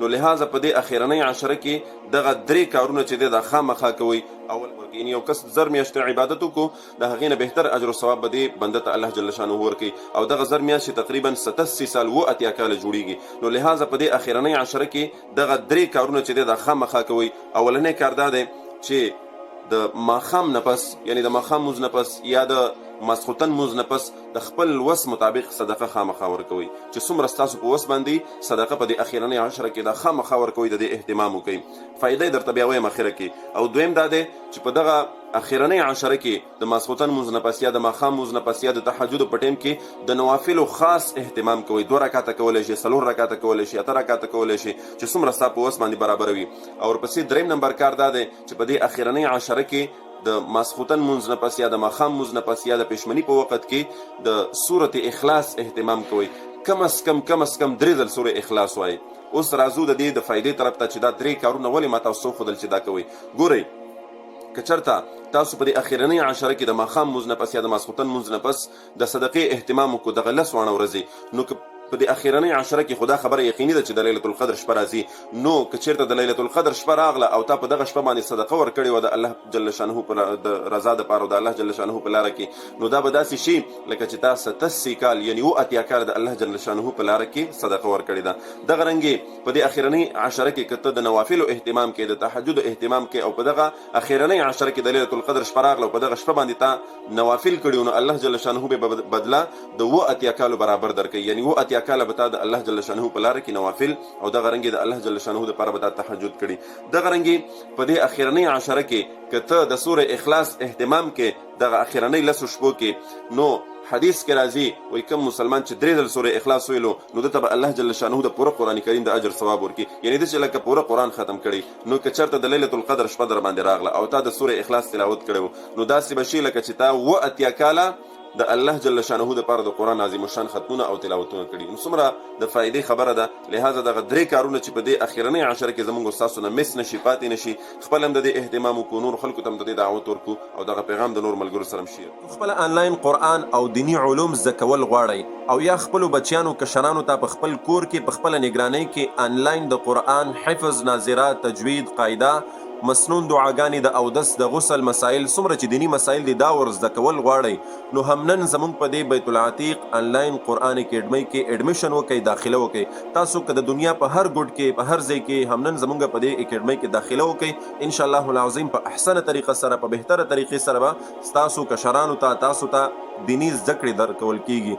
نو لهذا په دې اخیرنۍ عشره کې دغه درې کارونه چې دی دا خامخا کوئ. اول یعنی یو کس 1000 میاشتې عبادت وکړو د هغې نه بهتر اجر و ثواب به دې بنده ته الله جل شانه ورکوي، او دغه 1000 میاشتې تقریبا 87 سال 80 کاله جوړیږي. نو لهذا په دې اخیرنۍ عشره کې دغه درې کارونه چې دی دا خامخا کوئ. اولنی کار دا دی چې د ماښام نه پس یعنی د ماښام مونځ نه پس یا د ماسخوتن مونځ نه پس د خپل وس مطابق صدقه خامخا ورکوئ. چې څومره ستاسو په وس باندې صدقه په دې اخیرنۍ عشره کې دا خامخا ورکوئ، د دې اهتمام وکئ. فایده یې درته بیا وایم اخره کې. او دویم دا دی چې په دغه اخیرنۍ عشره کې د ماسخوتن مونځ نه پس یا د ماښام مونځ نه پس یا د تهجد په ټیم کې د نوافلو خاص اهتمام کوئ. 2 رکعاته کولی شي، 4 رکعاته کولی شي، 8 رکعاته کولی شي، چې څومره ستا په وس باندې برابر وي. او ورپسې دریم نمبر کار دا دی چې په دې اخیرنۍ عشره کې د ماسخوتن مونځ نه پس یا د ماښام مونځ نه پس یا د پېشمني په وخت کې د سورت اخلاص اهتمام کوئ. کم از کم 3 ځل سورة اخلاص وایي. اوس راځو د دې د فایدې طرف ته چې دا 3 کارونه ولې ما تاسو وښودل چې دا کوئ. ګورئ که چېرته تاسو په دې اخیرنۍ عشره کې د ماښام مونځ نه پس یا د ماسخوتن مونځ نه پس د صدقې اهتمام وکړو دغه 10 ورځې، نو که په دې اخیرنۍ عشره کې خدا خبره یقیني ده چې د لیلة القدر شپه راځي. نو که چېرته د لیلة القدر شپه راغله او تا په دغه شپه باندې صدقه ورکړې وه د الله جل شانه د رضا دپاره او د الله جل شانه په لاره کې، نو دا به داسې شي لکه چې تا 87 کال یعنی 80 کال د الله جل شانه په لاره کې صدقه ورکړې ده. دغه رنګې په دې اخیرنۍ عشره کې که ته د نوافلو اهتمام کې، د تهجد اهتمام کې، او په دغه اخیرنۍ عشره کې د لیلة القدر شپه راغله او په دغه شپه باندې تا نوافل کړي، نو الله جل شانه به بدله د 80 کالو برابر درکوي. یعنی 80 کاله به تا د الله جل شانه په لاره کې نوافل او دغه رنګې د الله جل شانه دپاره به تا تهجد کړي. دغه رنګې په دې اخیرنۍ عشره کې که ته د سورة اخلاص اهتمام کې دغه اخیرنۍ 10 شپو کې، نو حدیث کې راځي وایي کوم مسلمان چې 3 ځل سورة اخلاص ویلو نو دته به الله جل شانه د پوره قرآن کریم د اجر ثواب ورکړي. یعنی داسې لکه پوره قرآن ختم کړي. نو که چېرته د لیلة القدر شپه در باندې راغله او تا د سورة اخلاص تلاوت کړی و، نو داسې به شي لکه چې تا 80 کاله د الله جل شانه دپاره د قرآن عظیم الشان ختمونه او تلاوتونه کړي. نو څومره د فایدې خبره ده. لهذا دغه 3 کارونه چې په دې اخیرنۍ عشره کې زموږ ستاسو نه مس نشي، پاتې نشي، خپل هم د دې اهتمام وکړو، نور خلکو ته هم د دې دعوت ورکړو او دغه پیغام د نور ملګرو سره هم شیر. خپل آنلاین قرآن او دینی علوم زده کول غواړئ او یا خپلو بچیانو کشرانو ته په خپل کور کې په خپله نګرانۍ کې آنلاین د قرآن حفظ، ناظره، تجوید، قاعده، مسنون دعاګانې، د اودس، د غسل مسائل، څومره چې دینی مسائل دي دا ور زده کول غواړئ، نو هم نن زموږ په دې بیت العتیق آنلاین قرآن اکیډمۍ کې ایډمیشن وکئ، داخله وکئ. تاسو که د دنیا په هر ګوټ کې په هر ځای کې هم نن زموږ په دې اکیډمۍ کې داخله وکئ. انشاءالله العظیم په احسنه طریقه سره، په بهتره طریقې سره به ستاسو کشرانو ته، تاسو ته دینی زده کړې درکول کیږي.